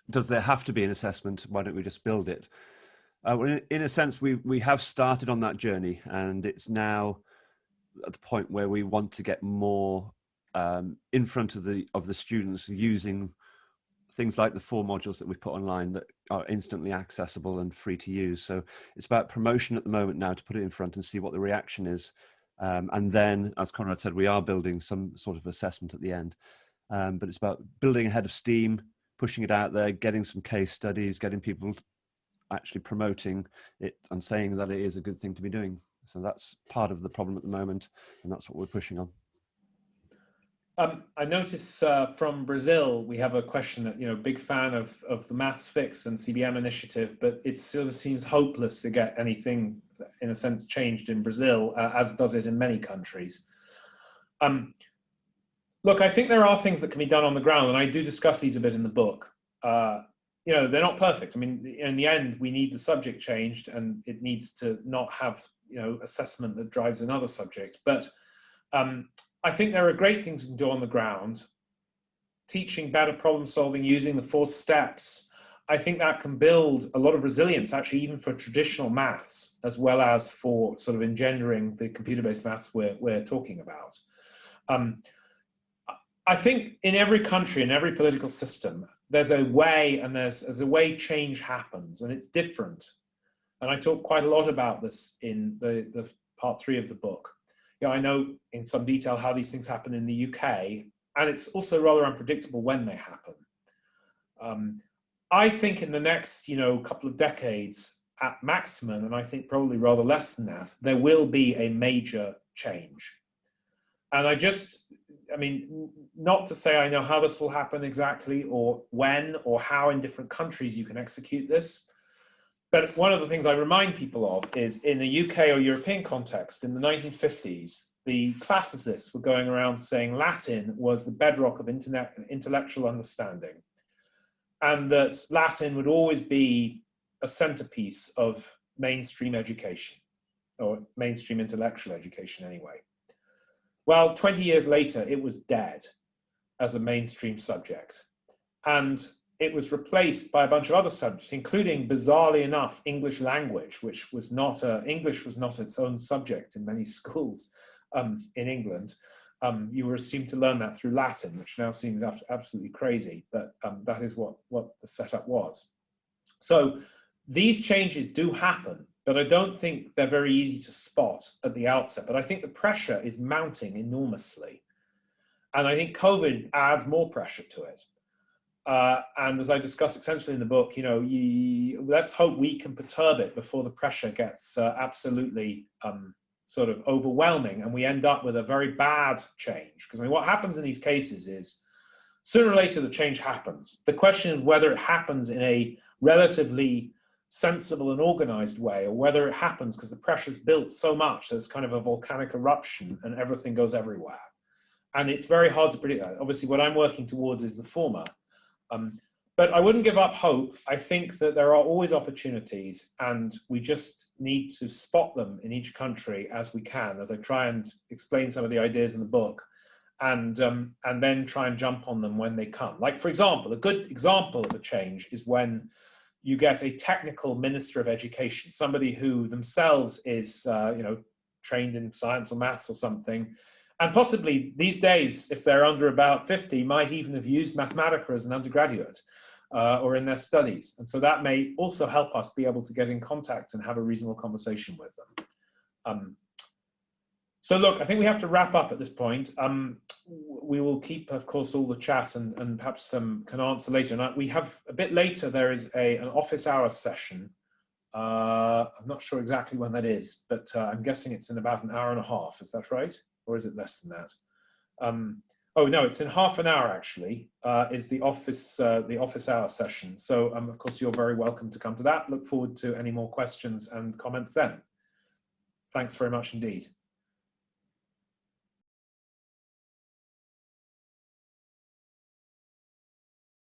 Speaker 2: Does there have to be an assessment? Why don't we just build it? Well, in a sense, we have started on that journey, and it's now at the point where we want to get more in front of the students, using things like the 4 modules that we've put online that are instantly accessible and free to use. So it's about promotion at the moment now, to put it in front and see what the reaction is. And then, as Conrad said, we are building some sort of assessment at the end. But it's about building ahead of steam, pushing it out there, getting some case studies, getting people actually promoting it and saying that it is a good thing to be doing. So that's part of the problem at the moment, and that's what we're pushing on.
Speaker 1: I notice from Brazil, we have a question that, you know, big fan of the Maths Fix and CBM initiative, but it sort of seems hopeless to get anything, in a sense, changed in Brazil, as does it in many countries. Look, I think there are things that can be done on the ground, and I do discuss these a bit in the book. You know, they're not perfect. I mean, in the end, we need the subject changed, and it needs to not have, you know, assessment that drives another subject. But I think there are great things we can do on the ground. Teaching better problem solving using the 4 steps, I think that can build a lot of resilience, actually, even for traditional maths, as well as for sort of engendering the computer-based maths we're talking about. I think in every country, in every political system, there's a way, and there's a way change happens, and it's different. And I talk quite a lot about this in the part 3 of the book. You know, I know in some detail how these things happen in the UK, and it's also rather unpredictable when they happen. I think in the next, couple of decades at maximum, and I think probably rather less than that, there will be a major change. And I mean, not to say I know how this will happen exactly, or when, or how in different countries you can execute this. But one of the things I remind people of is in the UK or European context, in the 1950s, the classicists were going around saying Latin was the bedrock of intellectual understanding, and that Latin would always be a centerpiece of mainstream education, or mainstream intellectual education anyway. Well, 20 years later, it was dead as a mainstream subject. And it was replaced by a bunch of other subjects, including, bizarrely enough, English language, which was not English was not its own subject in many schools in England. You were assumed to learn that through Latin, which now seems absolutely crazy, but that is what the setup was. So these changes do happen, but I don't think they're very easy to spot at the outset. But I think the pressure is mounting enormously. And I think COVID adds more pressure to it. And as I discuss extensively in the book, let's hope we can perturb it before the pressure gets absolutely sort of overwhelming and we end up with a very bad change. Because I mean, what happens in these cases is sooner or later the change happens. The question is whether it happens in a relatively sensible and organized way, or whether it happens because the pressure's built so much that it's kind of a volcanic eruption and everything goes everywhere. And it's very hard to predict that. Obviously, what I'm working towards is the former. But I wouldn't give up hope. I think that there are always opportunities, and we just need to spot them in each country as we can, as I try and explain some of the ideas in the book, and then try and jump on them when they come. Like, for example, a good example of a change is when you get a technical minister of education, somebody who themselves is trained in science or maths or something, and possibly these days, if they're under about 50, might even have used Mathematica as an undergraduate or in their studies. And so that may also help us be able to get in contact and have a reasonable conversation with them. So look, I think we have to wrap up at this point. We will keep, of course, all the chat and perhaps can answer later. And we have a bit later, there is an office hours session. I'm not sure exactly when that is, but I'm guessing it's in about an hour and a half. Is that right? Or is it less than that? Oh no, it's in half an hour actually, is the office hour session. So of course, you're very welcome to come to that. Look forward to any more questions and comments then. Thanks very much indeed.